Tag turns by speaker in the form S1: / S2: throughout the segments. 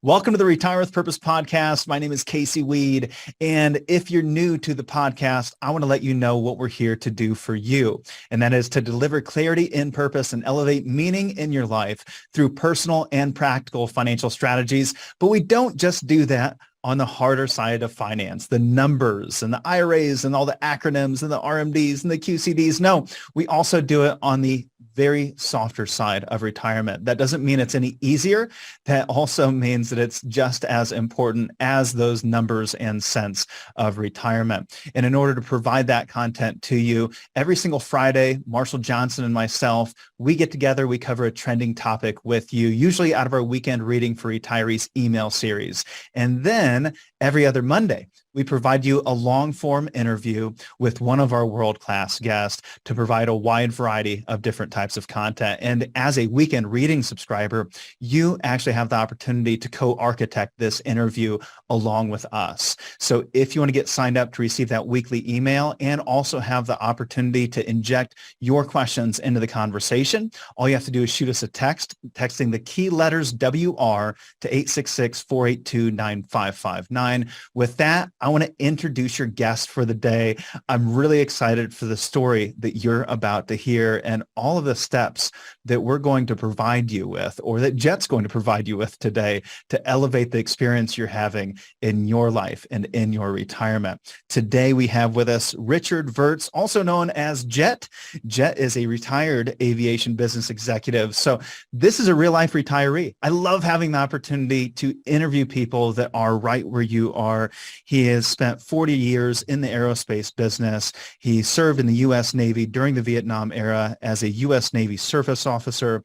S1: Welcome to the Retire with Purpose podcast. My name is Casey Weade. And if you're new to the podcast, I want to let you know what we're here to do for you. And that is to deliver clarity in purpose and elevate meaning in your life through personal and practical financial strategies. But we don't just do that on the harder side of finance, the numbers and the IRAs and all the acronyms and the RMDs and the QCDs. No, we also do it on the very softer side of retirement. That doesn't mean it's any easier. That also means that it's just as important as those numbers and cents of retirement. And in order to provide that content to you, every single Friday, Marshall Johnson and myself, we get together, we cover a trending topic with you, usually out of our Weekend Reading for Retirees email series. And then every other Monday, we provide you a long-form interview with one of our world-class guests to provide a wide variety of different types of content. And as a Weekend Reading subscriber, you actually have the opportunity to co-architect this interview along with us. So if you want to get signed up to receive that weekly email and also have the opportunity to inject your questions into the conversation, all you have to do is shoot us a text, texting the key letters WR to 866-482-9559. With that, I want to introduce your guest for the day. I'm really excited for the story that you're about to hear and all of the steps that we're going to provide you with, or that Jet's going to provide you with today to elevate the experience you're having in your life and in your retirement. Today, we have with us Richard Vertz, also known as Jet. Jet is a retired aviation business executive. So this is a real life retiree. I love having the opportunity to interview people that are right where you are. He has spent 40 years in the aerospace business. He served in the U.S. Navy during the Vietnam era as a U.S. Navy surface officer.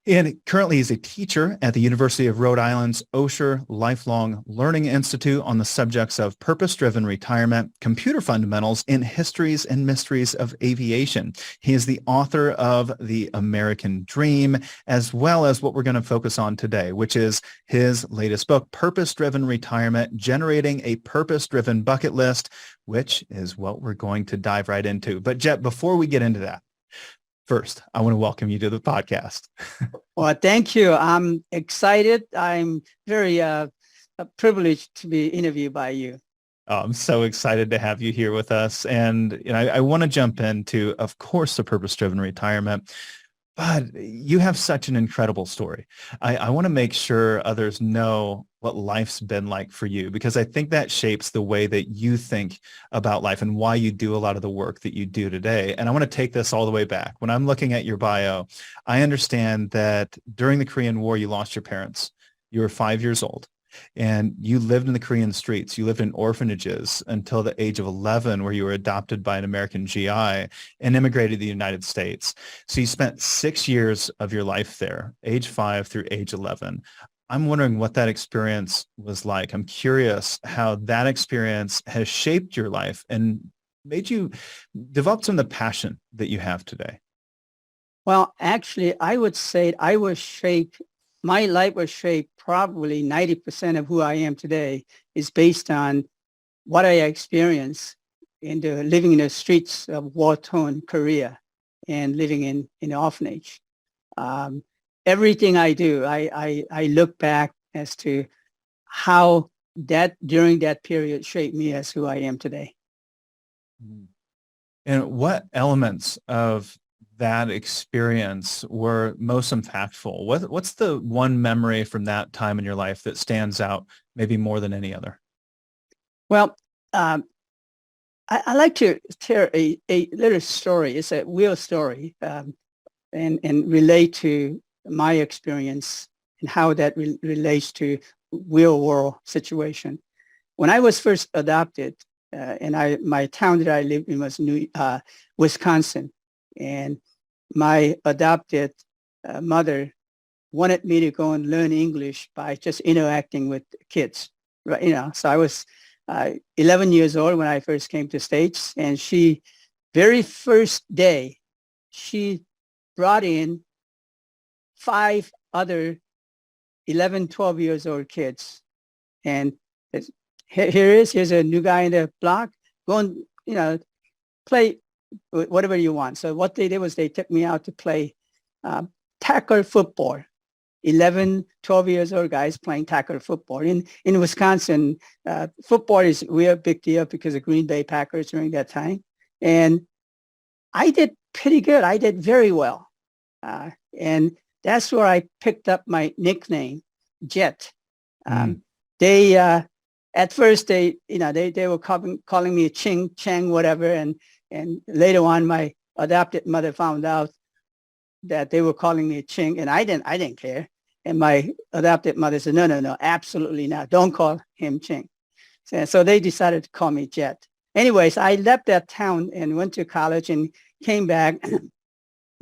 S1: And currently he's a teacher at the University of Rhode Island's Osher Lifelong Learning Institute on the subjects of purpose-driven retirement, computer fundamentals, and histories and mysteries of aviation. He is the author of The American Dream, as well as what we're going to focus on today, which is his latest book, Purpose-Driven Retirement, Generating a Purpose-Driven Bucket List, which is what we're going to dive right into. But Jet, before we get into that, first, I want to welcome you to the podcast.
S2: Well, thank you. I'm excited. I'm very privileged to be interviewed by you.
S1: Oh, I'm so excited to have you here with us. And I want to jump into, of course, the purpose-driven retirement. But you have such an incredible story. I want to make sure others know what life's been like for you, because I think that shapes the way that you think about life and why you do a lot of the work that you do today. And I want to take this all the way back. When I'm looking at your bio, I understand that during the Korean War, you lost your parents. You were 5 years old. And you lived in the Korean streets. You lived in orphanages until the age of 11, where you were adopted by an American GI and immigrated to the United States. So you spent 6 years of your life there, age 5 through age 11. I'm wondering what that experience was like. I'm curious how that experience has shaped your life and made you develop some of the passion that you have today.
S2: Well, actually, I would say my life was shaped probably 90% of who I am today is based on what I experienced living in the streets of war-torn Korea and living in an orphanage. Everything I do, I look back as to how that during that period shaped me as who I am today.
S1: And what elements of that experience were most impactful? What's the one memory from that time in your life that stands out maybe more than any other?
S2: Well, I like to tell a little story. It's a real story and relate to my experience and how that relates to real world situation. When I was first adopted, my town that I lived in was Wisconsin, and my adopted mother wanted me to go and learn English by just interacting with kids, right? So I was 11 years old when I first came to States, and very first day, she brought in 5 other 11, 12 years old kids. And here's a new guy in the block. Go and, play whatever you want. So what they did was they took me out to play tackle football. 11, 12 years old guys playing tackle football. In Wisconsin, football is a real big deal because of Green Bay Packers during that time. And I did pretty good. I did very well. And that's where I picked up my nickname, Jet. They, at first they were calling me Chang, whatever. And later on, my adopted mother found out that they were calling me Ching, and I didn't care. And my adopted mother said, no, absolutely not. Don't call him Ching. So they decided to call me Jet. Anyways, I left that town and went to college and came back.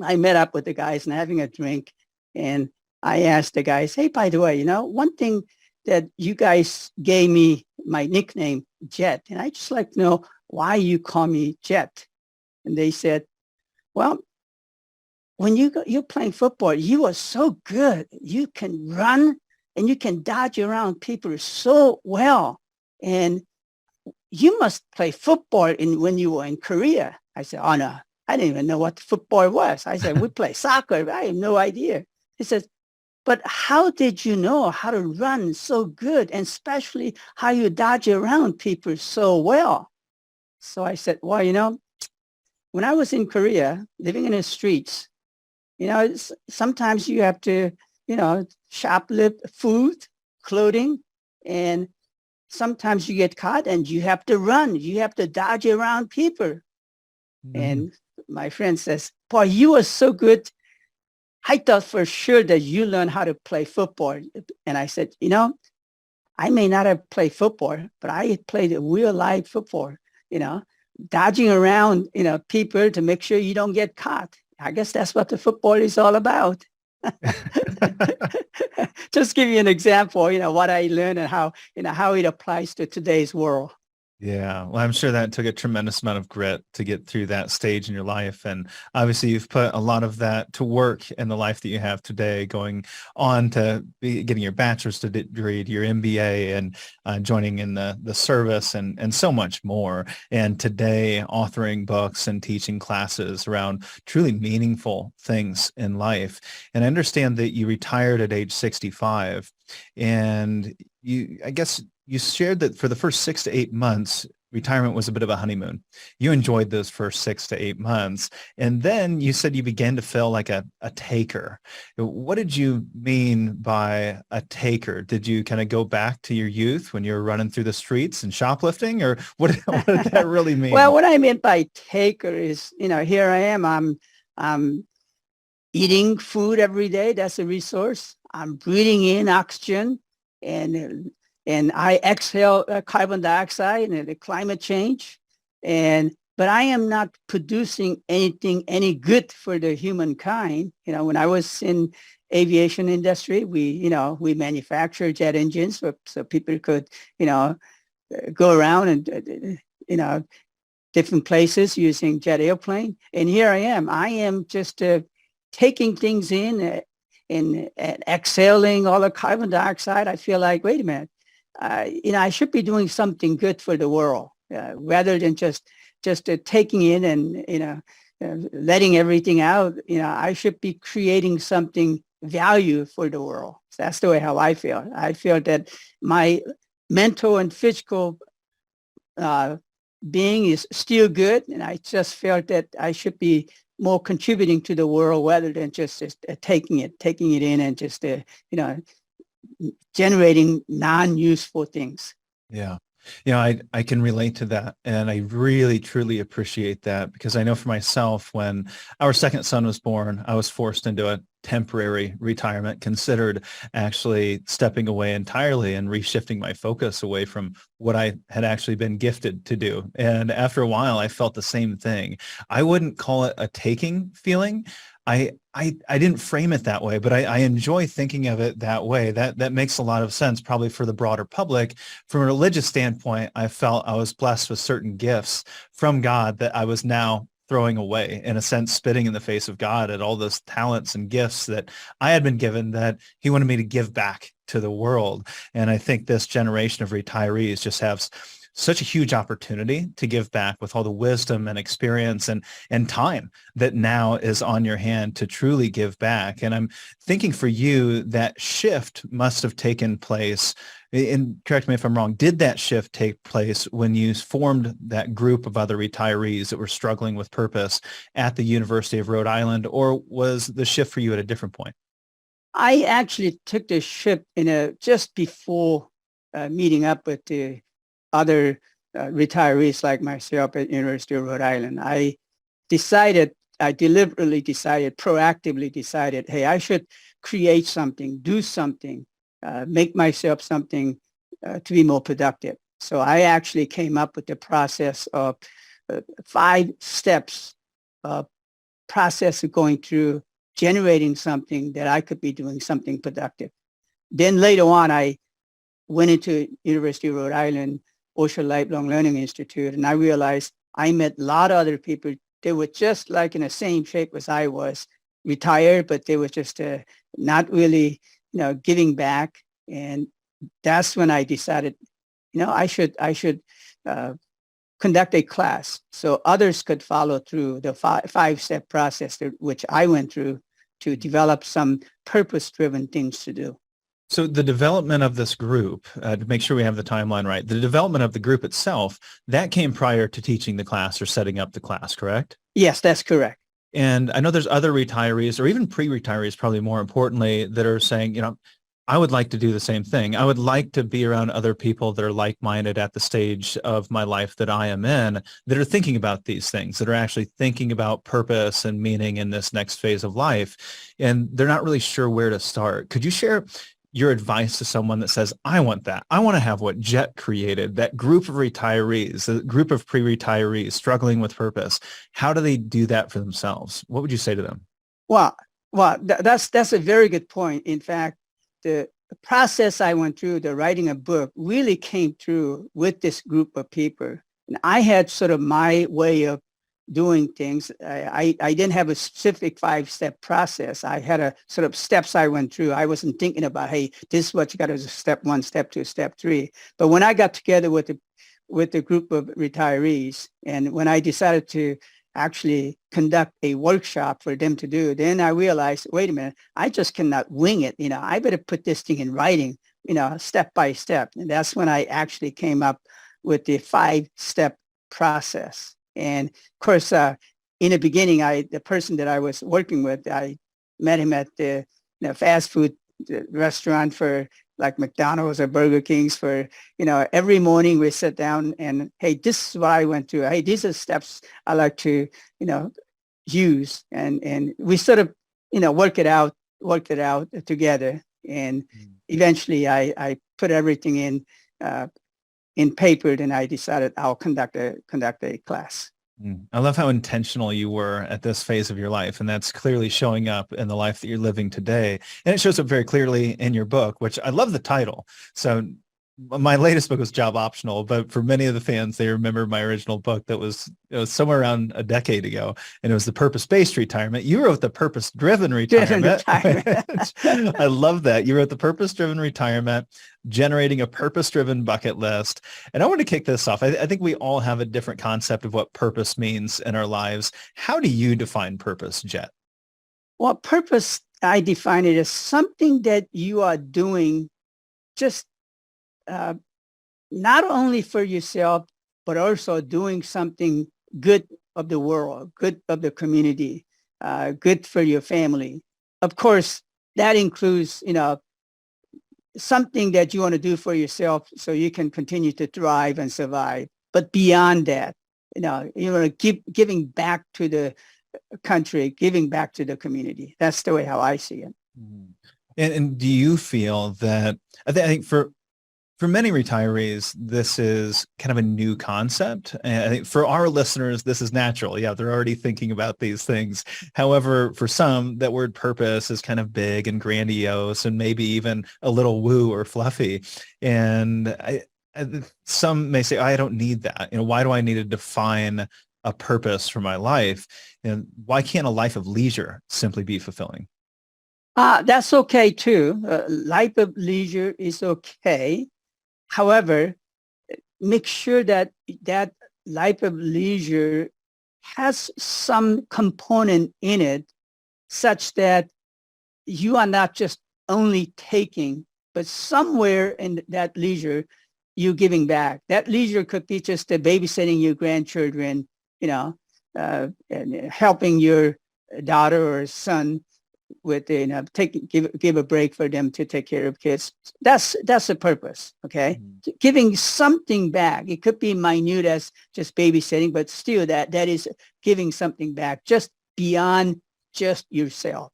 S2: I met up with the guys and having a drink. And I asked the guys, hey, by the way, one thing that you guys gave me my nickname, Jet. And I just like to know why you call me Jet. And they said, well, when you're playing football, you are so good. You can run and you can dodge around people so well. And you must play football when you were in Korea. I said, oh, no, I didn't even know what football was. I said, we play soccer. I have no idea. He said, but how did you know how to run so good, and especially how you dodge around people so well? So I said, well, when I was in Korea, living in the streets, sometimes you have to, shoplift food, clothing, and sometimes you get caught and you have to run. You have to dodge around people. And my friend says, boy, you are so good. I thought for sure that you learned how to play football. And I said, I may not have played football, but I played a real life football, dodging around, people to make sure you don't get caught. I guess that's what the football is all about. Just give you an example, what I learned and how it applies to today's world.
S1: Yeah, well, I'm sure that took a tremendous amount of grit to get through that stage in your life. And obviously you've put a lot of that to work in the life that you have today, going on to getting your bachelor's degree, your MBA, and joining in the service and so much more. And today authoring books and teaching classes around truly meaningful things in life. And I understand that you retired at age 65, and I guess you shared that for the first 6 to 8 months, retirement was a bit of a honeymoon. You enjoyed those first 6 to 8 months. And then you said you began to feel like a taker. What did you mean by a taker? Did you kind of go back to your youth when you were running through the streets and shoplifting, or what did that really mean?
S2: Well, what I meant by taker is, here I am. I'm eating food every day. That's a resource. I'm breathing in oxygen, and I exhale carbon dioxide and the climate change. But I am not producing anything any good for the humankind. When I was in aviation industry, we manufacture jet engines so people could, go around and, different places using jet airplane. And here I am. I am just taking things in and exhaling all the carbon dioxide. I feel like, wait a minute. I should be doing something good for the world rather than just taking in and, letting everything out. I should be creating something value for the world. So that's the way how I feel. I feel that my mental and physical being is still good. And I just felt that I should be more contributing to the world rather than just taking it in and just, generating non-useful things.
S1: Yeah. I can relate to that. And I really, truly appreciate that, because I know for myself, when our second son was born, I was forced into a temporary retirement, considered actually stepping away entirely and reshifting my focus away from what I had actually been gifted to do. And after a while, I felt the same thing. I wouldn't call it a taking feeling. I didn't frame it that way, but I enjoy thinking of it that way. That makes a lot of sense, probably for the broader public. From a religious standpoint, I felt I was blessed with certain gifts from God that I was now throwing away, in a sense, spitting in the face of God at all those talents and gifts that I had been given that he wanted me to give back to the world. And I think this generation of retirees just has such a huge opportunity to give back with all the wisdom and experience and time that now is on your hand to truly give back. And I'm thinking for you, that shift must have taken place, and correct me if I'm wrong, did that shift take place when you formed that group of other retirees that were struggling with purpose at the University of Rhode Island, or was the shift for you at a different point?
S2: I actually took the shift just before meeting up with the other retirees like myself at University of Rhode Island. I deliberately decided, proactively decided, hey, I should create something, do something, make myself something to be more productive. So I actually came up with the process of 5 steps, process of going through generating something that I could be doing something productive. Then later on, I went into University of Rhode Island, Osher Lifelong Learning Institute, and I realized I met a lot of other people. They were just like in the same shape as I was, retired, but they were just not really, giving back. And that's when I decided, I should conduct a class so others could follow through the 5-step process which I went through to develop some purpose-driven things to do.
S1: So the development of this group, to make sure we have the timeline right, the development of the group itself, that came prior to teaching the class or setting up the class, correct?
S2: Yes, that's correct.
S1: And I know there's other retirees or even pre-retirees, probably more importantly, that are saying, I would like to do the same thing. I would like to be around other people that are like-minded at the stage of my life that I am in, that are thinking about these things, that are actually thinking about purpose and meaning in this next phase of life. And they're not really sure where to start. Could you share your advice to someone that says, I want that. I want to have what Jet created, that group of retirees, a group of pre-retirees struggling with purpose. How do they do that for themselves? What would you say to them?
S2: Well, that's a very good point. In fact, the process I went through, the writing a book, really came through with this group of people. And I had sort of my way of doing things. I didn't have a specific 5-step process. I had a sort of steps I went through. I wasn't thinking about, hey, this is what you got to do, step 1, step 2, step 3. But when I got together with the group of retirees, and when I decided to actually conduct a workshop for them to do, then I realized, wait a minute, I just cannot wing it. I better put this thing in writing, step by step. And that's when I actually came up with the 5-step process. And of course, in the beginning, the person that I was working with, I met him at the fast food restaurant for like McDonald's or Burger King's for, every morning we sit down and, hey, this is what I went through. Hey, these are steps I like to, use. And we sort of, worked it out together. And eventually I put everything in paper, and I decided I'll conduct a class.
S1: I love how intentional you were at this phase of your life, and that's clearly showing up in the life that you're living today. And it shows up very clearly in your book, which I love the title. So my latest book was Job Optional, but for many of the fans, they remember my original book that was, somewhere around a decade ago, and it was the purpose-based retirement. You wrote the purpose-driven retirement. I love that. You wrote the purpose-driven retirement, generating a purpose-driven bucket list. And I want to kick this off. I think we all have a different concept of what purpose means in our lives. How do you define purpose, Jet?
S2: Well, purpose, I define it as something that you are doing just not only for yourself, but also doing something good of the world, good of the community, good for your family. Of course, that includes, something that you want to do for yourself so you can continue to thrive and survive. But beyond that, you want to keep giving back to the country, giving back to the community. That's the way how I see it.
S1: And do you feel that, I think for many retirees, this is kind of a new concept. And I think for our listeners, this is natural. Yeah, they're already thinking about these things. However, for some, that word purpose is kind of big and grandiose and maybe even a little woo or fluffy. And some may say, I don't need that. Why do I need to define a purpose for my life? And why can't a life of leisure simply be fulfilling?
S2: That's okay too. Life of leisure is okay. However, make sure that that life of leisure has some component in it such that you are not just only taking, but somewhere in that leisure, you're giving back. That leisure could be just babysitting your grandchildren, and helping your daughter or son with, give a break for them to take care of kids. That's the purpose, okay? Mm-hmm. Giving something back. It could be minute as just babysitting, but still that is giving something back just beyond just yourself.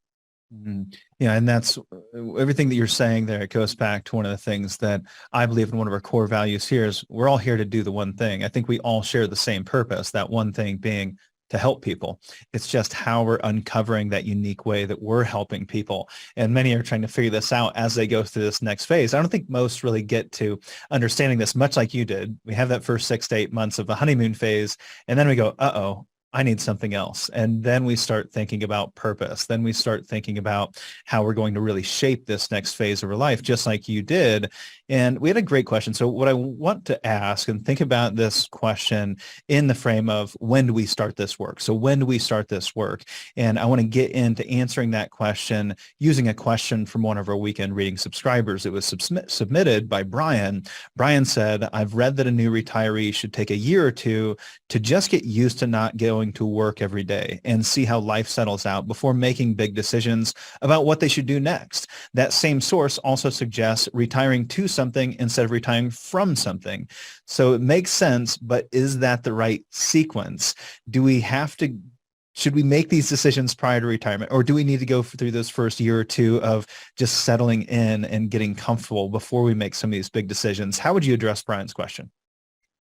S1: Mm-hmm. Yeah, and that's everything that you're saying there. It goes back to one of the things that I believe in. One of our core values here is we're all here to do the one thing. I think we all share the same purpose, that one thing being to help people. It's just how we're uncovering that unique way that we're helping people. And many are trying to figure this out as they go through this next phase. I don't think most really get to understanding this much like you did. We have that first 6 to 8 months of the honeymoon phase, and then we go, uh-oh, I need something else. And then we start thinking about purpose. Then we start thinking about how we're going to really shape this next phase of our life, just like you did. And we had a great question. So what I want to ask, and think about this question in the frame of, when do we start this work? So when do we start this work? And I want to get into answering that question using a question from one of our weekend reading subscribers. It was submitted by Brian. Brian said, I've read that a new retiree should take a year or two to just get used to not going to work every day and see how life settles out before making big decisions about what they should do next. That same source also suggests retiring to something instead of retiring from something. So it makes sense, but is that the right sequence? Should we make these decisions prior to retirement, or do we need to go through this first year or two of just settling in and getting comfortable before we make some of these big decisions? How would you address Brian's question?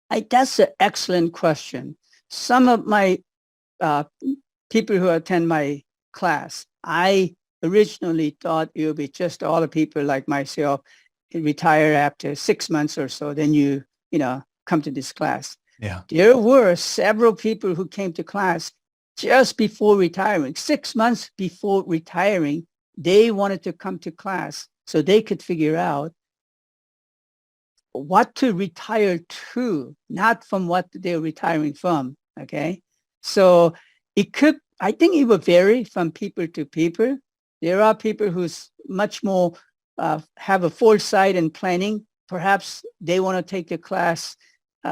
S2: That's an excellent question. Some of my people who attend my class, I originally thought it would be just all the people like myself retire after 6 months or so, then you come to this class.
S1: Yeah.
S2: There were several people who came to class just before retiring. 6 months before retiring, they wanted to come to class so they could figure out what to retire to, not from what they're retiring from, okay? So I think it will vary from people to people. There are people who's much more have a foresight and planning. Perhaps they want to take the class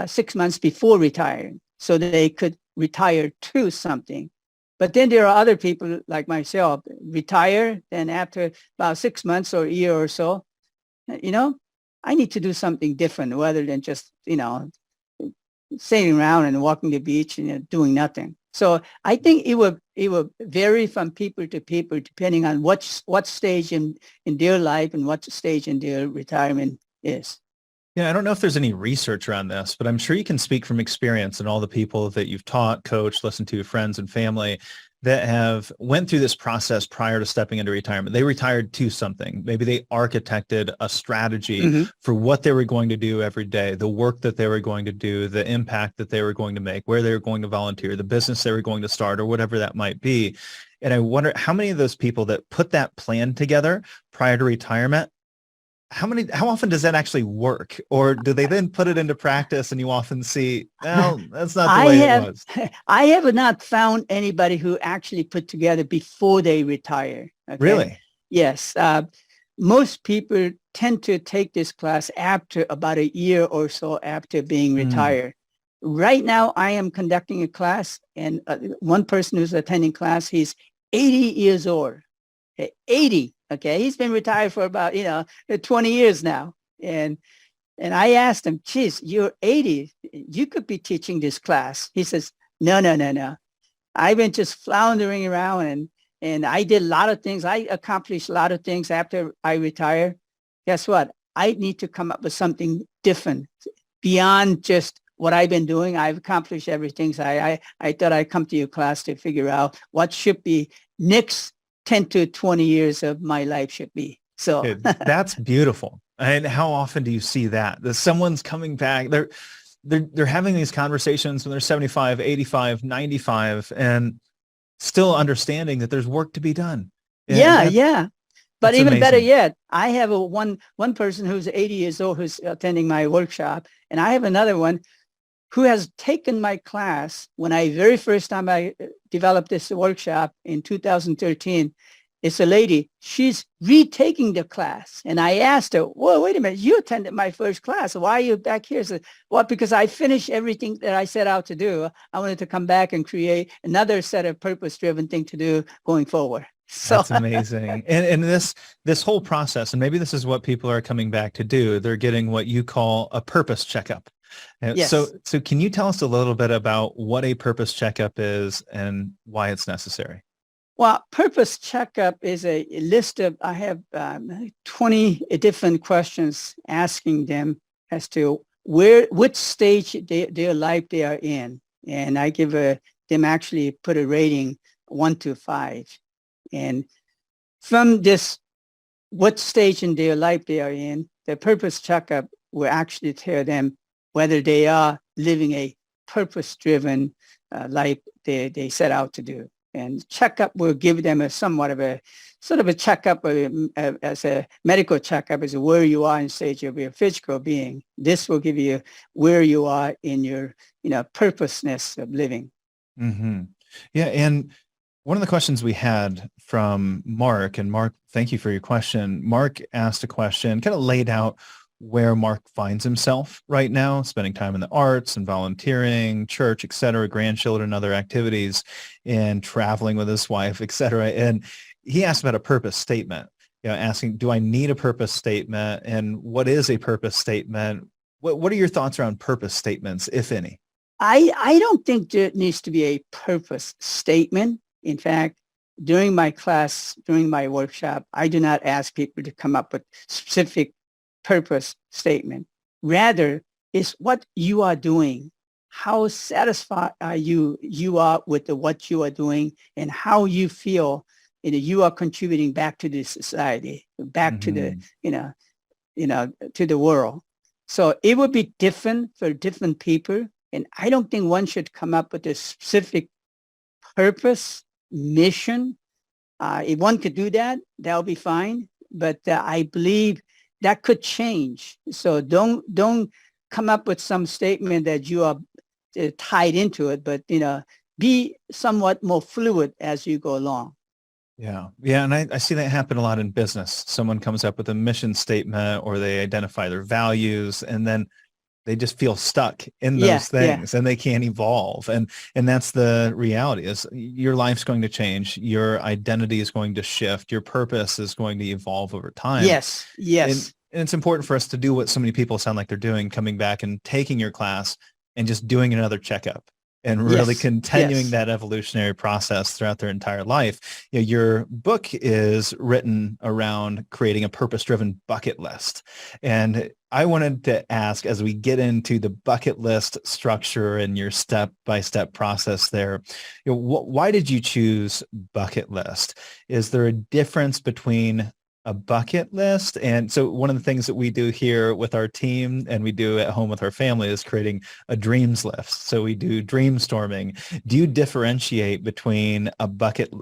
S2: 6 months before retiring so that they could retire to something. But then there are other people like myself, retire, then after about 6 months or a year or so, I need to do something different rather than just, sitting around and walking the beach and doing nothing. So I think it will vary from people to people depending on what stage in their life and what stage in their retirement is.
S1: Yeah, I don't know if there's any research around this, but I'm sure you can speak from experience and all the people that you've taught, coached, listened to, friends and family that have went through this process prior to stepping into retirement. They retired to something. Maybe they architected a strategy for what they were going to do every day, the work that they were going to do, the impact that they were going to make, where they were going to volunteer, the business they were going to start, or whatever that might be. And I wonder how many of those people that put that plan together prior to retirement, how often does that actually work? Or do they then put it into practice and you often see, well, that's not the way it was?
S2: I have not found anybody who actually put together before they retire. Okay?
S1: Really?
S2: Yes. Most people tend to take this class after about a year or so after being retired. Right now, I am conducting a class, and one person who's attending class, he's 80 years old. Okay? 80. Okay, he's been retired for about 20 years now, and I asked him, "Geez, you're 80. You could be teaching this class." He says, "No. I've been just floundering around, and I did a lot of things. I accomplished a lot of things after I retired. Guess what? I need to come up with something different beyond just what I've been doing. I've accomplished everything. So I thought I'd come to your class to figure out what should be next 10 to 20 years of my life should be." So
S1: that's beautiful. And how often do you see that someone's coming back, they're having these conversations when they're 75, 85, 95, and still understanding that there's work to be done.
S2: Yeah. But
S1: That's
S2: even better
S1: amazing.
S2: yet, I have one person who's 80 years old who's attending my workshop, and I have another one who has taken my class when I very first time I developed this workshop in 2013. It's a lady. She's retaking the class. And I asked her, well, wait a minute, you attended my first class. Why are you back here? So, well, because I finished everything that I set out to do. I wanted to come back and create another set of purpose-driven thing to do going forward. So
S1: That's amazing. And this whole process, and maybe this is what people are coming back to do, they're getting what you call a purpose checkup. So,
S2: yes.
S1: so can you tell us a little bit about what a purpose checkup is and why it's necessary?
S2: Well, purpose checkup is a list of, I have 20 different questions asking them as to which stage their life they are in. And I give them actually put a rating 1 to 5. And from this, what stage in their life they are in, the purpose checkup will actually tell them whether they are living a purpose-driven life they set out to do. And checkup will give them a somewhat of a sort of a checkup as a medical checkup is where you are in stage of your physical being. This will give you where you are in your, purposeness of living.
S1: Mm-hmm. Yeah. And one of the questions we had from Mark, and Mark, thank you for your question. Mark asked a question, kind of laid out where Mark finds himself right now, spending time in the arts and volunteering, church, et cetera, grandchildren, other activities, and traveling with his wife, et cetera. And he asked about a purpose statement, asking, do I need a purpose statement? And what is a purpose statement? What are your thoughts around purpose statements, if any?
S2: I don't think there needs to be a purpose statement. In fact, during my class, during my workshop, I do not ask people to come up with specific purpose statement. Rather, it's what you are doing. How satisfied are you are with what you are doing and how you feel you are contributing back to the society, back to the, to the world. So it would be different for different people. And I don't think one should come up with a specific purpose, mission. If one could do that, that'll be fine. But I believe that could change. So don't come up with some statement that you are tied into it, but be somewhat more fluid as you go along.
S1: Yeah. Yeah. And I see that happen a lot in business. Someone comes up with a mission statement or they identify their values and then they just feel stuck in those things and they can't evolve. And that's the reality is your life's going to change. Your identity is going to shift. Your purpose is going to evolve over time.
S2: Yes. Yes.
S1: And it's important for us to do what so many people sound like they're doing, coming back and taking your class and just doing another checkup and really continuing that evolutionary process throughout their entire life. Your book is written around creating a purpose-driven bucket list. And I wanted to ask, as we get into the bucket list structure and your step-by-step process there, why did you choose bucket list? Is there a difference between a bucket list? And so one of the things that we do here with our team and we do at home with our family is creating a dreams list. So we do dream storming. Do you differentiate between a bucket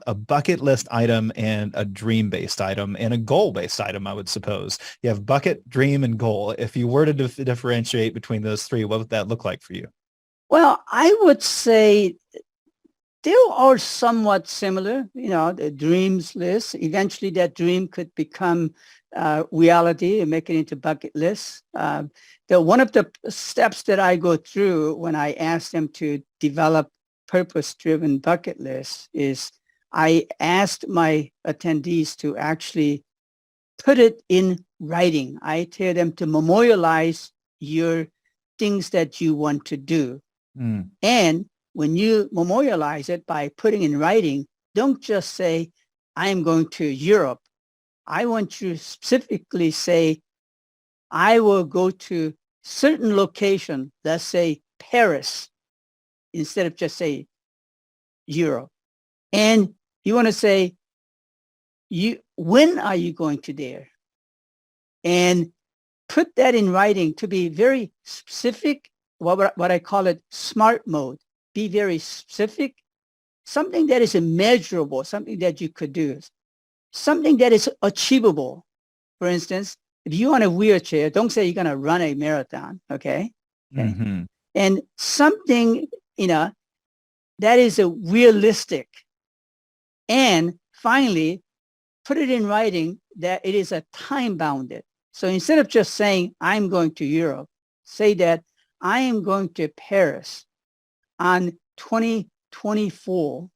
S1: list item and a dream-based item and a goal-based item, I would suppose? You have bucket, dream, and goal. If you were to differentiate between those three, what would that look like for you?
S2: Well, I would say they are somewhat similar, the dreams list. Eventually that dream could become reality and make it into bucket lists. One of the steps that I go through when I ask them to develop purpose-driven bucket lists is I asked my attendees to actually put it in writing. I tell them to memorialize your things that you want to do. And when you memorialize it by putting in writing, don't just say, I am going to Europe. I want you to specifically say, I will go to certain location, let's say Paris, instead of just say Europe. And you want to say, when are you going to there? And put that in writing to be very specific, what I call it SMART mode. Be very specific, something that is immeasurable, something that you could do. something that is achievable. For instance, if you're on a wheelchair, don't say you're going to run a marathon, okay? Okay.
S1: Mm-hmm.
S2: And something, that is a realistic. And finally, put it in writing that it is a time bounded. So instead of just saying, I'm going to Europe, say that I am going to Paris on 2024,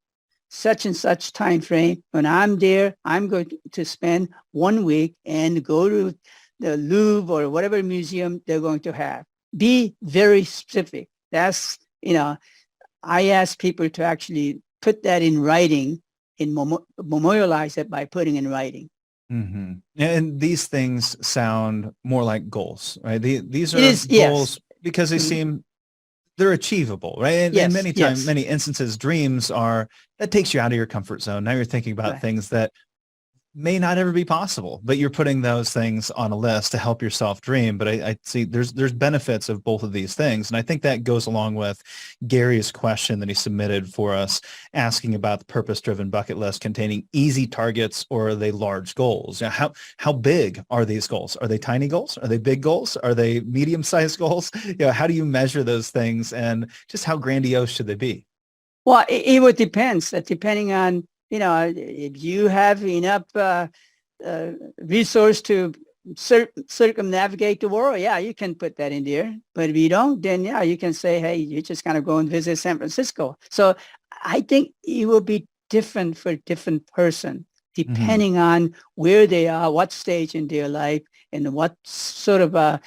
S2: such and such time frame. When I'm there, I'm going to spend 1 week and go to the Louvre or whatever museum they're going to have. Be very specific. That's, I ask people to actually put that in writing and memorialize it by putting in writing.
S1: Mm-hmm. And these things sound more like goals, right? These are
S2: Yes.
S1: goals because they
S2: Mhm.
S1: they're achievable, right? And,
S2: Yes,
S1: many instances, dreams that takes you out of your comfort zone. Now you're thinking about
S2: right.
S1: things that may not ever be possible, but you're putting those things on a list to help yourself dream. But I see there's benefits of both of these things. And I think that goes along with Gary's question that he submitted for us, asking about the purpose-driven bucket list containing easy targets, or are they large goals? How big are these goals? Are they tiny goals? Are they big goals? Are they medium-sized goals? How do you measure those things, and just how grandiose should they be?
S2: Well, it would depend, depending on, if you have enough resource to circumnavigate the world, yeah, you can put that in there. But if you don't, then yeah, you can say, hey, you just kind of go and visit San Francisco. So I think it will be different for different person,
S1: Mm-hmm.
S2: depending on where they are, what stage in their life, and what sort of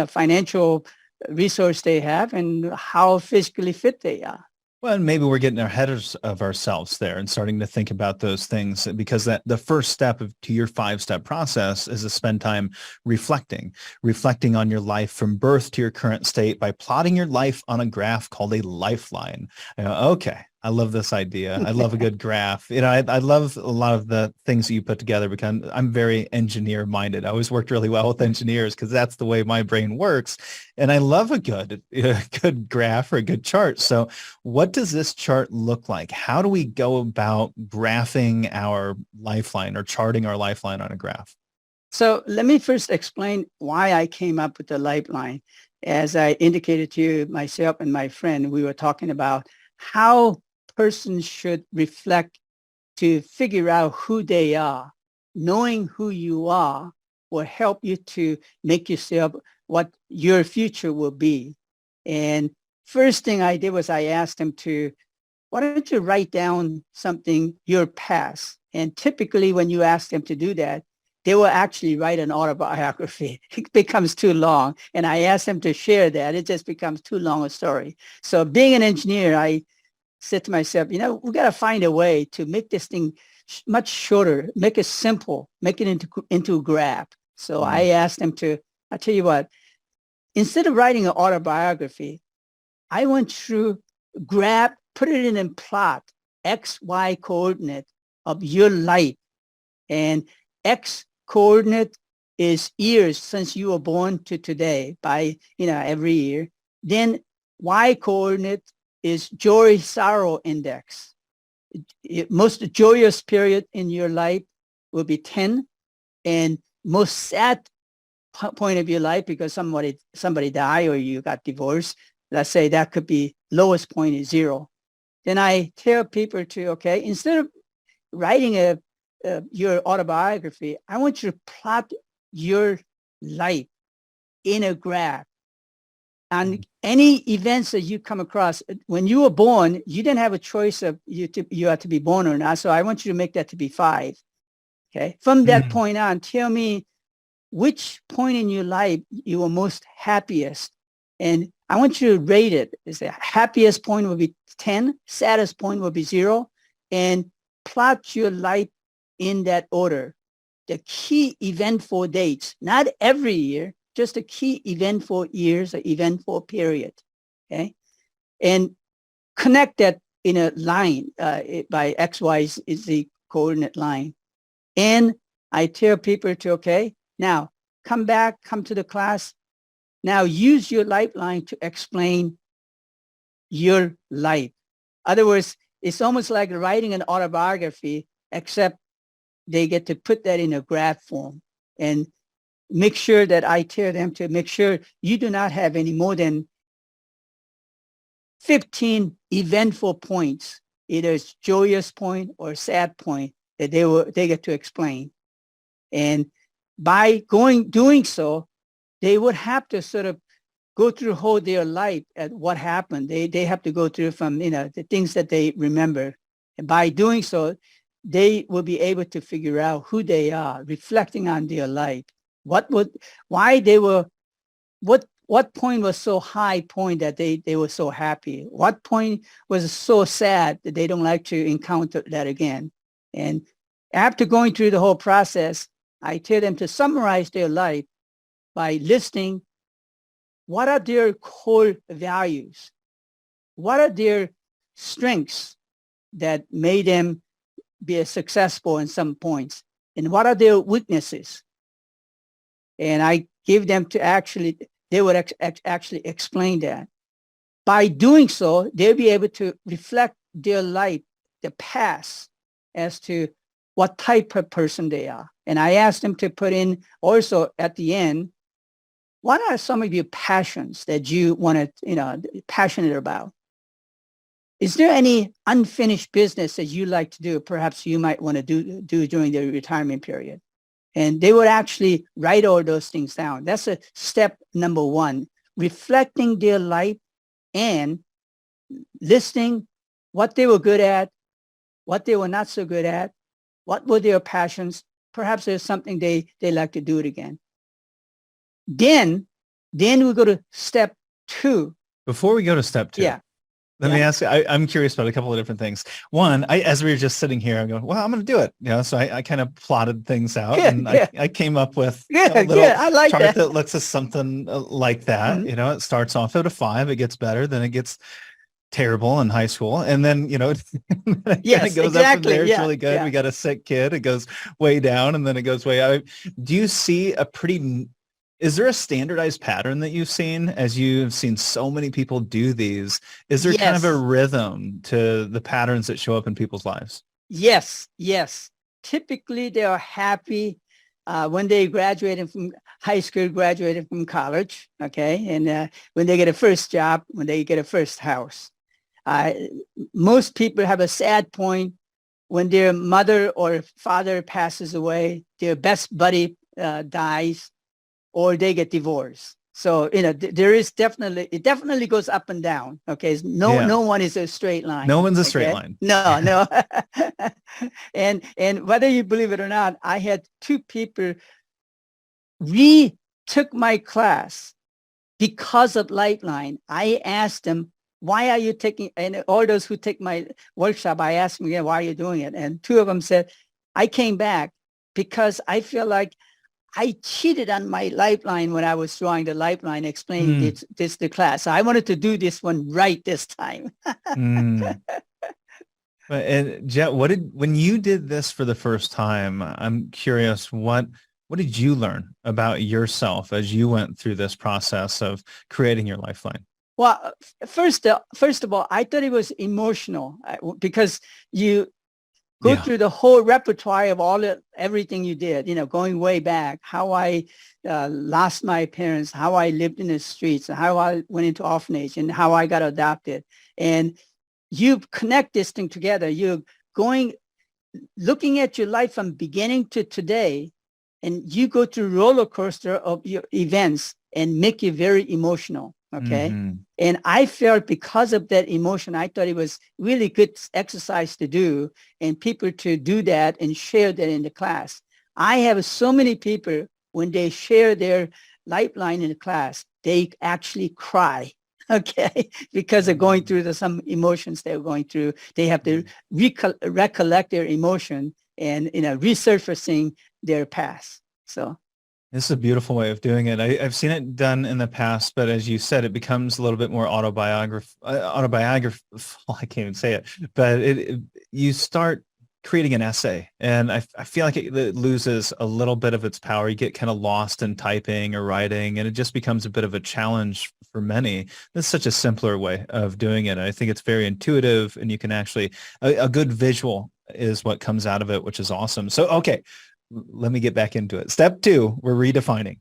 S2: financial resource they have, and how physically fit they are.
S1: Well, and maybe we're getting ahead of ourselves there and starting to think about those things, because that the first step to your 5-step process is to spend time reflecting on your life from birth to your current state by plotting your life on a graph called a lifeline. Okay. I love this idea. I love a good graph. I love a lot of the things that you put together, because I'm very engineer minded. I always worked really well with engineers because that's the way my brain works. And I love a good graph or a good chart. So what does this chart look like? How do we go about graphing our lifeline or charting our lifeline on a graph?
S2: So let me first explain why I came up with the lifeline. As I indicated to you, myself and my friend, we were talking about how persons should reflect to figure out who they are. Knowing who you are will help you to make yourself what your future will be. And first thing I did was I asked him to, why don't you write down something, your past? And typically when you ask them to do that, they will actually write an autobiography. It becomes too long. And I asked them to share that. It just becomes too long a story. So being an engineer, I said to myself, we got to find a way to make this thing much shorter, make it simple, make it into a graph. So I asked them to, I tell you what, instead of writing an autobiography, I went through put it in a plot, X, Y coordinate of your life. And X coordinate is years since you were born to today by, every year. Then Y coordinate is joy, sorrow index. Most joyous period in your life will be 10, and most sad point of your life because somebody died or you got divorced. Let's say that could be lowest point is 0. Then I tell people to, okay, instead of writing your autobiography, I want you to plot your life in a graph. And any events that you come across, when you were born, you didn't have a choice of you had to be born or not. So I want you to make that to be 5. Okay. From that point on, tell me which point in your life you were most happiest. And I want you to rate it. Is the happiest point will be 10, saddest point will be 0, and plot your life in that order. The key eventful dates, not every year, just a key eventful years, or eventful period, okay? And connect that in a line by XY is the coordinate line. And I tell people to, okay, now come to the class. Now use your lifeline to explain your life. In other words, it's almost like writing an autobiography, except they get to put that in a graph form and make sure that I tell them to make sure you do not have any more than 15 eventful points, either it's joyous point or sad point that they get to explain. And by doing so, they would have to sort of go through whole their life at what happened. They have to go through from, the things that they remember. And by doing so, they will be able to figure out who they are, reflecting on their life. What point was so high point that they were so happy? What point was so sad that they don't like to encounter that again? And after going through the whole process, I tell them to summarize their life by listing what are their core values? What are their strengths that made them be successful in some points? And what are their weaknesses? And I give them to they would actually explain that. By doing so, they'll be able to reflect their life, the past, as to what type of person they are. And I asked them to put in also at the end, what are some of your passions that you want to, passionate about? Is there any unfinished business that you like to do? Perhaps you might want to do during the retirement period. And they would actually write all those things down. That's a step number one, reflecting their life and listing what they were good at, what they were not so good at, what were their passions. Perhaps there's something they like to do it again. Then we go to step two.
S1: Before we go to step two, let me ask you, I'm curious about a couple of different things. One, as we were just sitting here, I'm going, well, I'm going to do it. So I kind of plotted things out I came up with a little
S2: I like
S1: chart
S2: that
S1: looks at something like that.
S2: Mm-hmm.
S1: It starts off at a 5, it gets better, then it gets terrible in high school. And then, it goes up from there. It's really good. Yeah. We got a sick kid. It goes way down and then it goes way out. Do you see is there a standardized pattern that you've seen as you've seen so many people do these? Is there kind of a rhythm to the patterns that show up in people's lives?
S2: Yes. Typically, they are happy when they graduated from high school, graduated from college, okay? And when they get a first job, when they get a first house. Most people have a sad point when their mother or father passes away, their best buddy dies, or they get divorced. So, there is it definitely goes up and down. Okay. No one is a straight line.
S1: No one's a straight line.
S2: No. And whether you believe it or not, I had 2 people retook my class because of Lifeline. I asked them, why are you taking, and all those who take my workshop, I asked them, why are you doing it? And 2 of them said, I came back because I feel like I cheated on my Lifeline when I was drawing the Lifeline, explaining this to class. So I wanted to do this one right this time.
S1: And Jet, when you did this for the first time, I'm curious, what did you learn about yourself as you went through this process of creating your Lifeline?
S2: Well, first of all, I thought it was emotional because you go through the whole repertoire of everything you did, going way back, how I lost my parents, how I lived in the streets, how I went into orphanage, and how I got adopted. And you connect this thing together. You're looking at your life from beginning to today, and you go through roller coaster of your events and make you very emotional. Okay. Mm-hmm. And I felt because of that emotion, I thought it was really good exercise to do and people to do that and share that in the class. I have so many people, when they share their Lifeline in the class, they actually cry. Okay. Because they're going through some emotions they're going through. They have to recollect their emotion and, resurfacing their past. So.
S1: This is a beautiful way of doing it. I've seen it done in the past, but as you said, it becomes a little bit more autobiographical. I can't even say it, but you start creating an essay, and I feel like it loses a little bit of its power. You get kind of lost in typing or writing, and it just becomes a bit of a challenge for many. This is such a simpler way of doing it. I think it's very intuitive, and you can actually a good visual is what comes out of it, which is awesome. So, okay, let me get back into it. Step 2, we're redefining.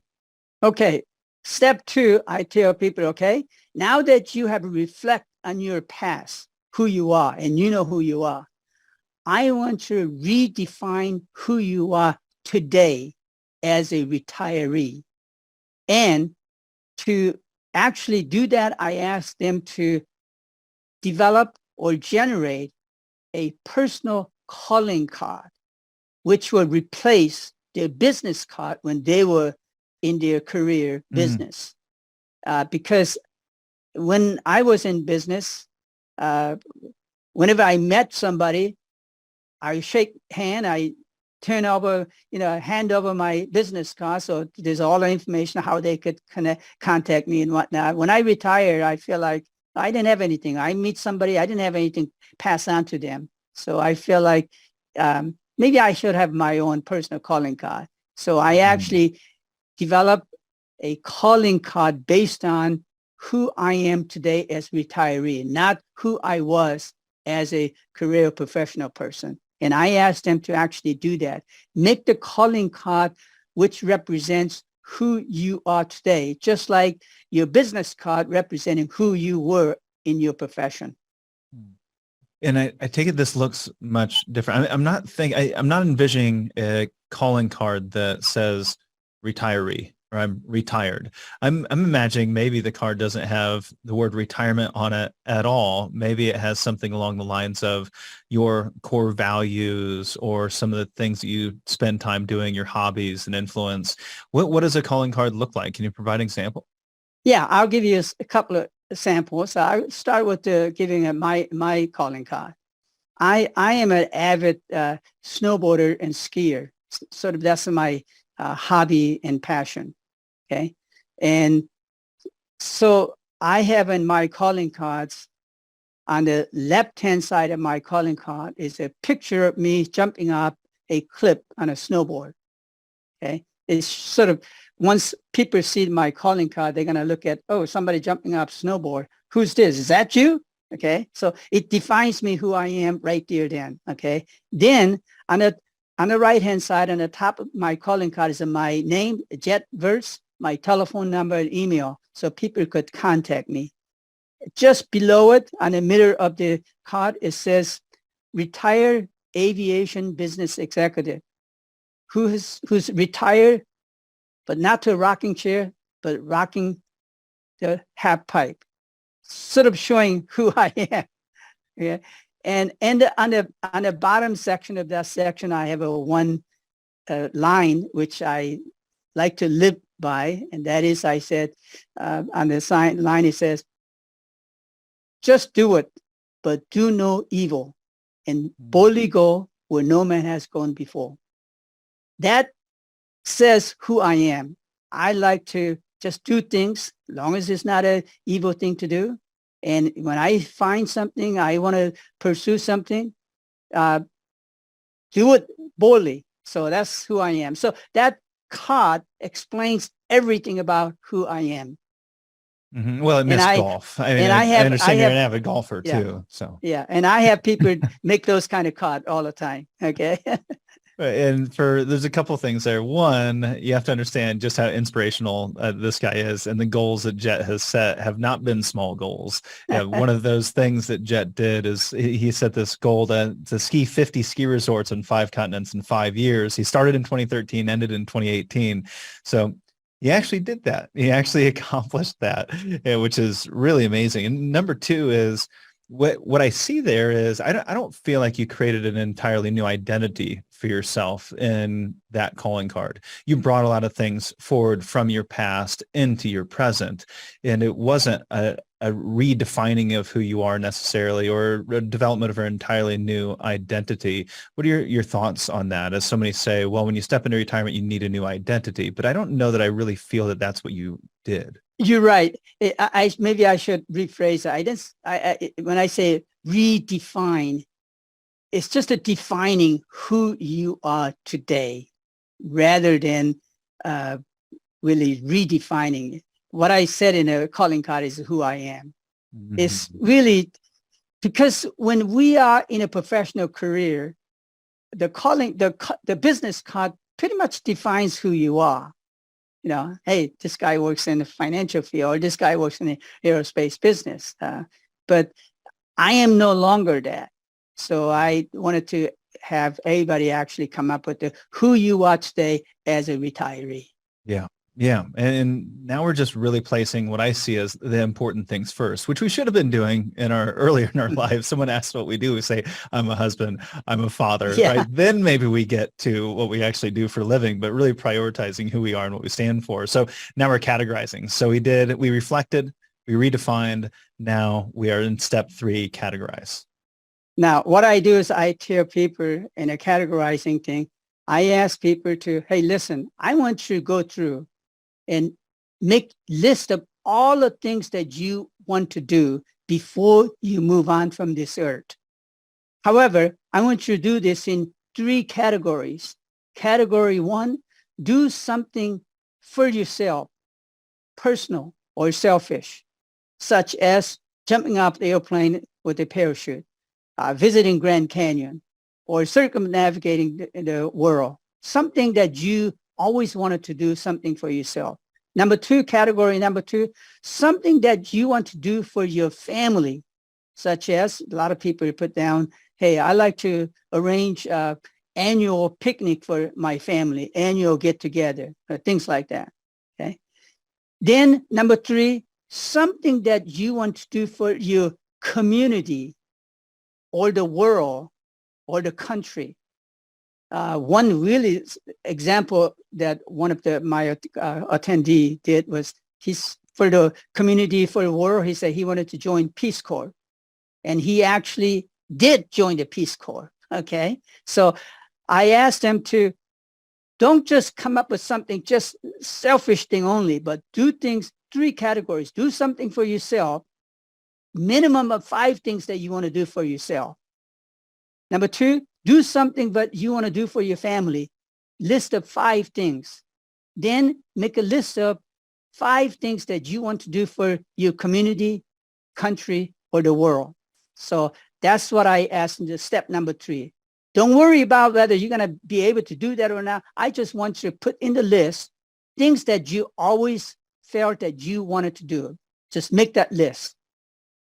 S2: Okay. Step 2, I tell people, okay, now that you have reflect on your past, who you are, and you know who you are, I want to redefine who you are today as a retiree. And to actually do that, I ask them to develop or generate a personal calling card, which will replace their business card when they were in their career business. Because when I was in business, whenever I met somebody, I shake hand, I turn over, hand over my business card. So there's all the information, how they could contact me and whatnot. When I retired, I feel like I didn't have anything. I meet somebody, I didn't have anything passed on to them. So I feel like maybe I should have my own personal calling card. So I actually developed a calling card based on who I am today as retiree, not who I was as a career professional person. And I asked them to actually do that. Make the calling card which represents who you are today, just like your business card representing who you were in your profession.
S1: And I take it this looks much different. I'm not envisioning a calling card that says retiree or I'm retired. I'm imagining maybe the card doesn't have the word retirement on it at all. Maybe it has something along the lines of your core values or some of the things that you spend time doing, your hobbies and influence. What does a calling card look like? Can you provide an example?
S2: Yeah, I'll give you a couple of samples. So I start with giving my calling card. I am an avid snowboarder and skier. Sort of that's my hobby and passion. Okay. And so I have in my calling cards, on the left-hand side of my calling card is a picture of me jumping up a cliff on a snowboard. Okay. It's sort of, once people see my calling card, they're going to look at, oh, somebody jumping up snowboard. Who's this? Is that you? Okay. So it defines me who I am right there then. Okay. Then on the right-hand side, on the top of my calling card is my name, Jet Vertz, my telephone number and email, so people could contact me. Just below it, on the middle of the card, it says retired aviation business executive, who's retired, but not to a rocking chair, but rocking the half pipe, sort of showing who I am. Yeah. And on the bottom section of that section, I have a one line which I like to live by, and that is, I said on the line it says, "Just do it, but do no evil, and boldly go where no man has gone before." That says who I am. I like to just do things, as long as it's not an evil thing to do. And when I find something, I want to pursue something, do it boldly. So that's who I am. So that card explains everything about who I am.
S1: Mm-hmm. Well, it missed golf. I mean, I understand you're an avid golfer too. So
S2: yeah, and I have people make those kind of cards all the time. Okay.
S1: And there's a couple of things there. One, you have to understand just how inspirational this guy is, and the goals that Jet has set have not been small goals. One of those things that Jet did is he set this goal to ski 50 ski resorts on 5 continents in 5 years. He started in 2013, ended in 2018. So he actually did that. He actually accomplished that, which is really amazing. And number 2 is, what I see there is I don't feel like you created an entirely new identity for yourself in that calling card. You brought a lot of things forward from your past into your present, and it wasn't a redefining of who you are necessarily, or a development of an entirely new identity. What are your thoughts on that? As so many say, well, when you step into retirement, you need a new identity, but I don't know that I really feel that that's what you did.
S2: You're right. Maybe I should rephrase it. When I say redefine, it's just a defining who you are today, rather than really redefining. What I said in a calling card is who I am. Mm-hmm. It's really because when we are in a professional career, the business card pretty much defines who you are. Hey, this guy works in the financial field, or this guy works in the aerospace business. But I am no longer that. So I wanted to have everybody actually come up with who you are today as a retiree.
S1: Yeah. Yeah. And now we're just really placing what I see as the important things first, which we should have been doing earlier in our lives. Someone asks what we do. We say, I'm a husband, I'm a father, right? Then maybe we get to what we actually do for a living, but really prioritizing who we are and what we stand for. So now we're categorizing. So we reflected, we redefined. Now we are in step 3, categorize.
S2: Now, what I do is I tell people in a categorizing thing, I ask people to, hey, listen, I want you to go through and make list of all the things that you want to do before you move on from this earth. However, I want you to do this in 3 categories. Category 1, do something for yourself, personal or selfish, such as jumping off the airplane with a parachute, visiting Grand Canyon, or circumnavigating the world, something that you always wanted to do, something for yourself. Category number 2, something that you want to do for your family, such as a lot of people put down, hey, I like to arrange annual picnic for my family, annual get together, things like that. Okay. Then number 3, something that you want to do for your community or the world or the country. One really example that one of my attendee did was he's for the community, for the world. He said he wanted to join Peace Corps, and he actually did join the Peace Corps. Okay, so I asked him to don't just come up with something just selfish thing only, but do things 3 categories. Do something for yourself, minimum of 5 things that you want to do for yourself. Number 2, do something that you want to do for your family. List of 5 things. Then make a list of 5 things that you want to do for your community, country, or the world. So that's what I asked in the step number 3. Don't worry about whether you're going to be able to do that or not. I just want you to put in the list things that you always felt that you wanted to do. Just make that list.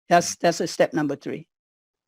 S2: That's a step number 3.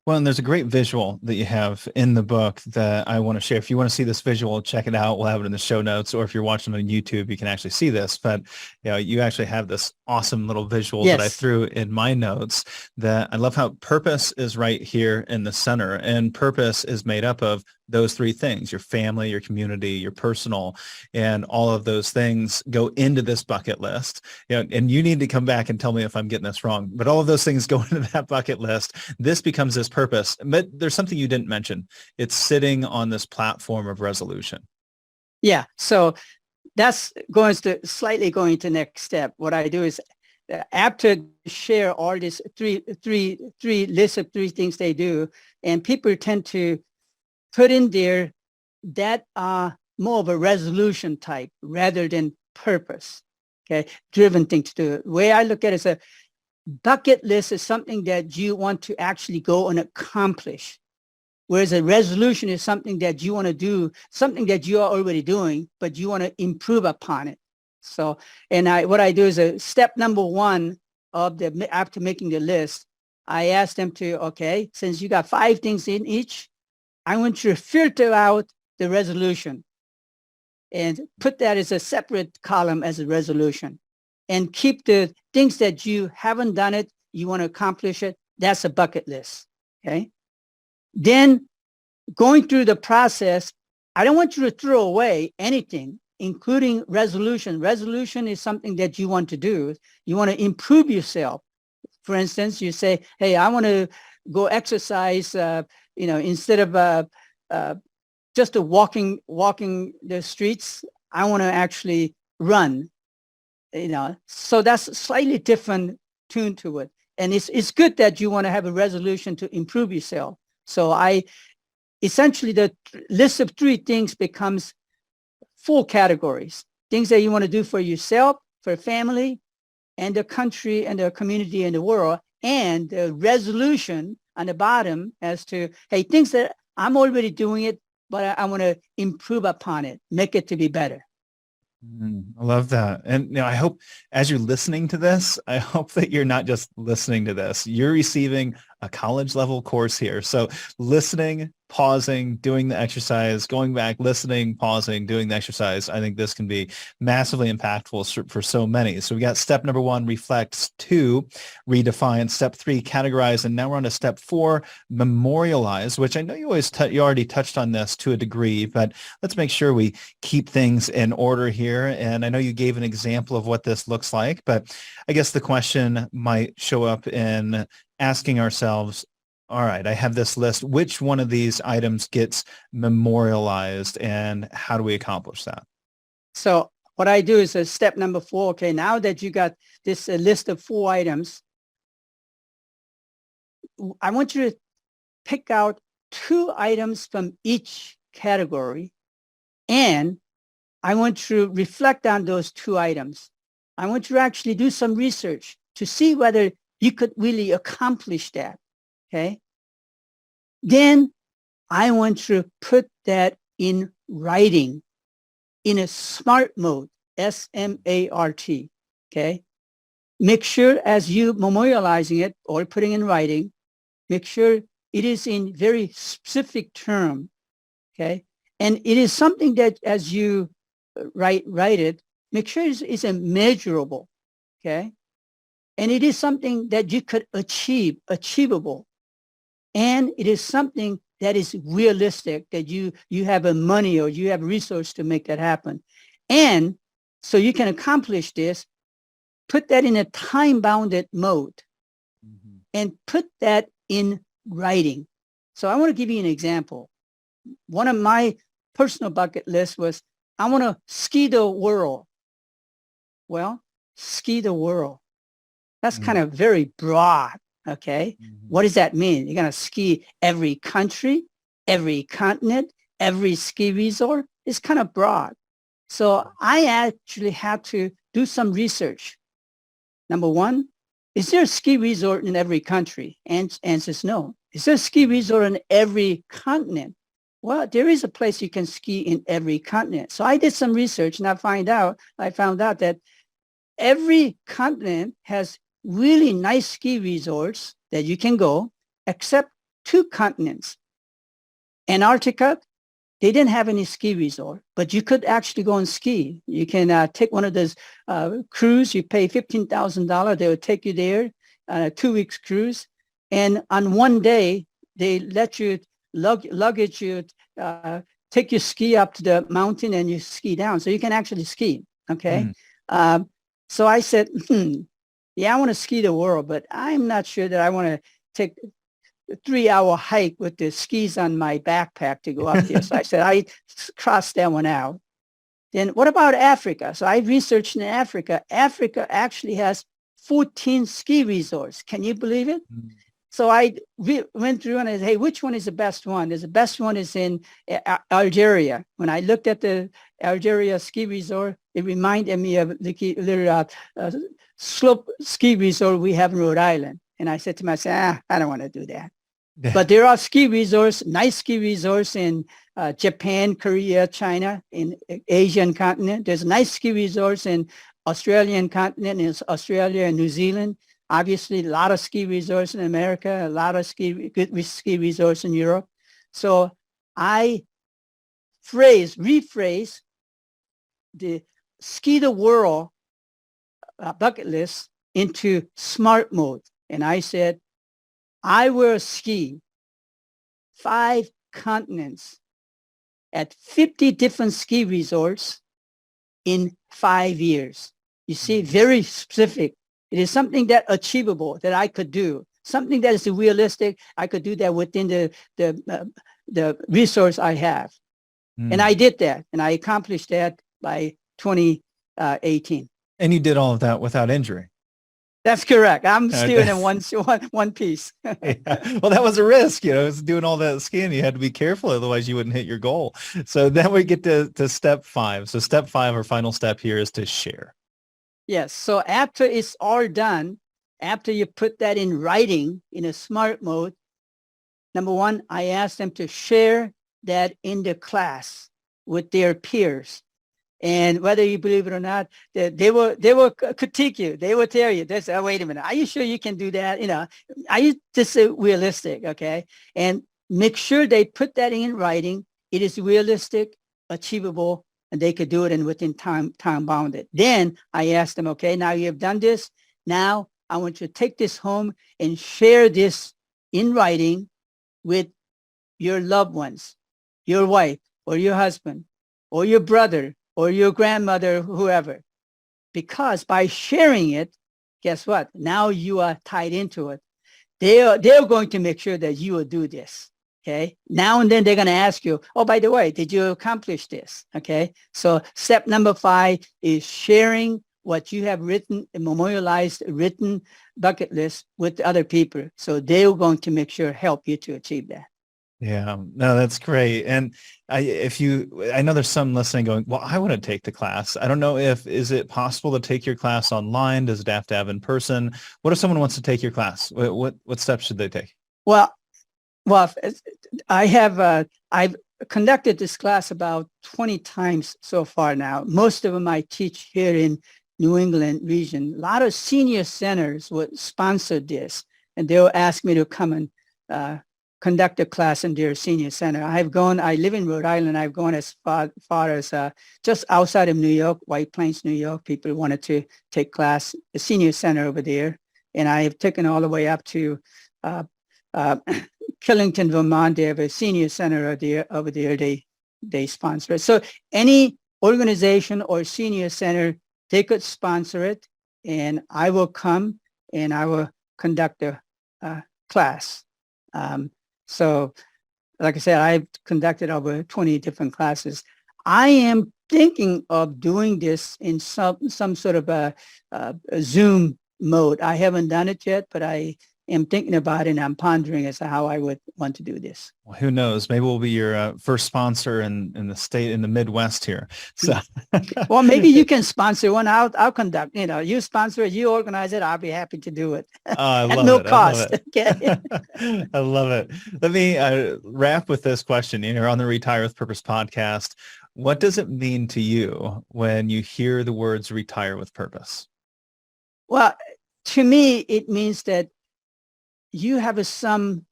S1: Well, and there's a great visual that you have in the book that I want to share. If you want to see this visual, check it out. We'll have it in the show notes, or if you're watching on YouTube, you can actually see this. But you actually have this awesome little visual that I threw in my notes. That I love how purpose is right here in the center, and purpose is made up of those 3 things: your family, your community, your personal, and all of those things go into this bucket list. And you need to come back and tell me if I'm getting this wrong, but all of those things go into that bucket list. This becomes this purpose. But there's something you didn't mention. It's sitting on this platform of resolution.
S2: Yeah. So that's slightly going to next step. What I do is after share all these three lists of 3 things they do, and people tend to put in there that are more of a resolution type rather than purpose, okay, driven thing to do. The way I look at it is a bucket list is something that you want to actually go and accomplish, whereas a resolution is something that you want to do, something that you are already doing, but you want to improve upon it. So, and what I do is a step number 1 after making the list, I ask them to, okay, since you got 5 things in each, I want you to filter out the resolution and put that as a separate column as a resolution, and keep the things that you haven't done it, you want to accomplish it, that's a bucket list, okay? Then going through the process, I don't want you to throw away anything, including resolution. Resolution is something that you want to do. You want to improve yourself. For instance, you say, hey, I want to go exercise, instead of just walking the streets, I want to actually run, so that's a slightly different tune to it. And it's good that you want to have a resolution to improve yourself. So essentially the list of 3 things becomes 4 categories: things that you want to do for yourself, for family, and the country and the community and the world, and the resolution on the bottom as to, hey, things that I'm already doing it, but I want to improve upon it, make it to be better.
S1: I love that. And I hope as you're listening to this, I hope that you're not just listening to this. You're receiving a college level course here. So listening, pausing, doing the exercise, going back, listening, pausing, doing the exercise. I think this can be massively impactful for so many. So we got step number 1, reflect; 2, redefine; step 3, categorize. And now we're on to step 4, memorialize, which I know you you already touched on this to a degree, but let's make sure we keep things in order here. And I know you gave an example of what this looks like, but I guess the question might show up in asking ourselves, all right, I have this list. Which one of these items gets memorialized, and how do we accomplish that?
S2: So what I do is step number 4. Okay, now that you got this list of 4 items, I want you to pick out 2 items from each category, and I want you to reflect on those 2 items. I want you to actually do some research to see whether you could really accomplish that, okay? Then I want you to put that in writing in a SMART mode, S-M-A-R-T, okay? Make sure as you memorializing it or putting in writing, make sure it is in very specific term, okay? And it is something that as you write it, make sure it's measurable, okay? And it is something that you could achievable. And it is something that is realistic, that you have a money or you have resource to make that happen. And so you can accomplish this, put that in a time-bounded mode, and put that in writing. So I want to give you an example. One of my personal bucket lists was, I want to ski the world. Well, ski the world. That's kind of very broad, okay? What does that mean? You're going to ski every country, every continent, every ski resort? It's kind of broad. So I actually had to do some research. Number 1, is there a ski resort in every country? And answer is no. Is there a ski resort in every continent? Well, there is a place you can ski in every continent. So I did some research and I found out that every continent has really nice ski resorts that you can go, except 2 continents. Antarctica, they didn't have any ski resort, but you could actually go and ski. You can take one of those cruise. You pay $15,000. They would take you there, 2 weeks cruise. And on one day, they let you luggage you, take your ski up to the mountain and you ski down. So you can actually ski, okay? So I said, yeah, I want to ski the world, but I'm not sure that I want to take a 3-hour hike with the skis on my backpack to go up there. So I said, I crossed that one out. Then what about Africa? So I researched in Africa. Africa actually has 14 ski resorts. Can you believe it? So I went through and I said, hey, which one is the best one? The best one is in Algeria. When I looked at the Algeria ski resort, it reminded me of the little slope ski resort we have in Rhode Island. And I said to myself, I don't want to do that. But there are ski resorts, nice ski resorts in Japan, Korea, China, in Asian continent. There's nice ski resorts in Australian continent, in Australia and New Zealand. Obviously, a lot of ski resorts in America, a lot of good ski resorts in Europe. So I rephrase the ski the world bucket list into SMART mode. And I said, I will ski 5 continents at 50 different ski resorts in 5 years. You see, very specific. It is something that achievable, that I could do, something that is realistic. I could do that within the resource I have. And I did that, and I accomplished that by 2018.
S1: And you did all of that without injury.
S2: That's correct. I'm still in one piece.
S1: Yeah. Well, that was a risk, it's doing all that skiing. You had to be careful, otherwise you wouldn't hit your goal. So then we get to step 5. So step 5, our final step here, is to share.
S2: Yes. So after it's all done, after you put that in writing in a SMART mode, number 1, I ask them to share that in the class with their peers. And whether you believe it or not, they will critique you. They will tell you, "This, oh, wait a minute, are you sure you can do that? Are you just realistic?" Okay, and make sure they put that in writing. It is realistic, achievable, and they could do it in within time bounded. Then I asked them, "Okay, now you have done this. Now I want you to take this home and share this in writing with your loved ones, your wife or your husband or your brother or your grandmother, whoever, because by sharing it, guess what? Now you are tied into it. They're going to make sure that you will do this." Okay. Now and then they're going to ask you, "Oh, by the way, did you accomplish this?" Okay. So step number 5 is sharing what you have written, a memorialized written bucket list with other people. So they're going to make sure help you to achieve that.
S1: Yeah, no, that's great. And I know there's some listening going, "Well, I want to take the class." I don't know is it possible to take your class online? Does it have to have in person? What if someone wants to take your class? What steps should they take?
S2: Well, I've conducted this class about 20 times so far now. Most of them I teach here in New England region. A lot of senior centers would sponsor this, and they'll ask me to come and conduct a class in their senior center. I live in Rhode Island. I've gone as far as just outside of New York, White Plains, New York. People wanted to take class, the senior center over there. And I have taken all the way up to Killington, Vermont. They have a senior center over there. They sponsor it. So any organization or senior center, they could sponsor it. And I will come and I will conduct a class. So like I said, I've conducted over 20 different classes. I am thinking of doing this in some sort of a Zoom mode. I haven't done it yet, but I am thinking about it, and I'm pondering as to how I would want to do this.
S1: Well, who knows? Maybe we'll be your first sponsor in the state, in the Midwest here. So,
S2: well, maybe you can sponsor one. I'll conduct. You sponsor it, you organize it. I'll be happy to do it
S1: I
S2: at
S1: love
S2: no
S1: it.
S2: cost.
S1: I love it.
S2: Okay.
S1: I love it. Let me wrap with this question. You're on the Retire with Purpose podcast. What does it mean to you when you hear the words "retire with purpose"?
S2: Well, to me, it means that you have some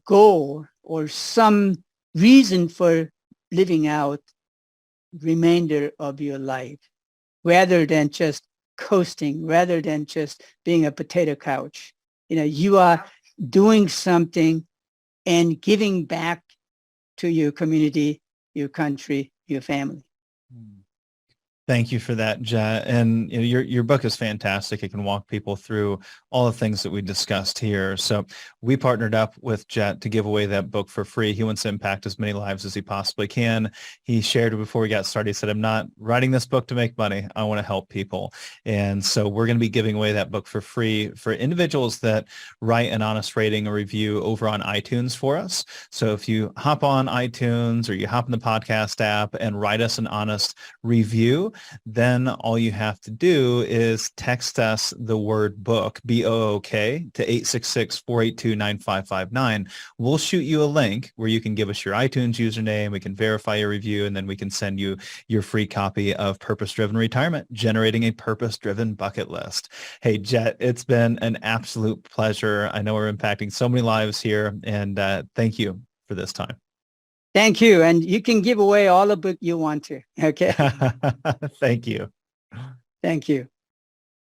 S2: goal or some reason for living out remainder of your life, rather than just coasting, rather than just being a potato couch. You are doing something and giving back to your community, your country, your family.
S1: Thank you for that, Jet. And your book is fantastic. It can walk people through all the things that we discussed here. So we partnered up with Jet to give away that book for free. He wants to impact as many lives as he possibly can. He shared before we got started, he said, "I'm not writing this book to make money. I want to help people." And so we're going to be giving away that book for free for individuals that write an honest rating or review over on iTunes for us. So if you hop on iTunes or you hop in the podcast app and write us an honest review, then all you have to do is text us the word book, B-O-O-K, to 866-482-9559. We'll shoot you a link where you can give us your iTunes username. We can verify your review, and then we can send you your free copy of Purpose-Driven Retirement, Generating a Purpose-Driven Bucket List. Hey, Jet, it's been an absolute pleasure. I know we're impacting so many lives here, and thank you for this time.
S2: Thank you. And you can give away all the book you want to. Okay.
S1: Thank you.
S2: Thank you.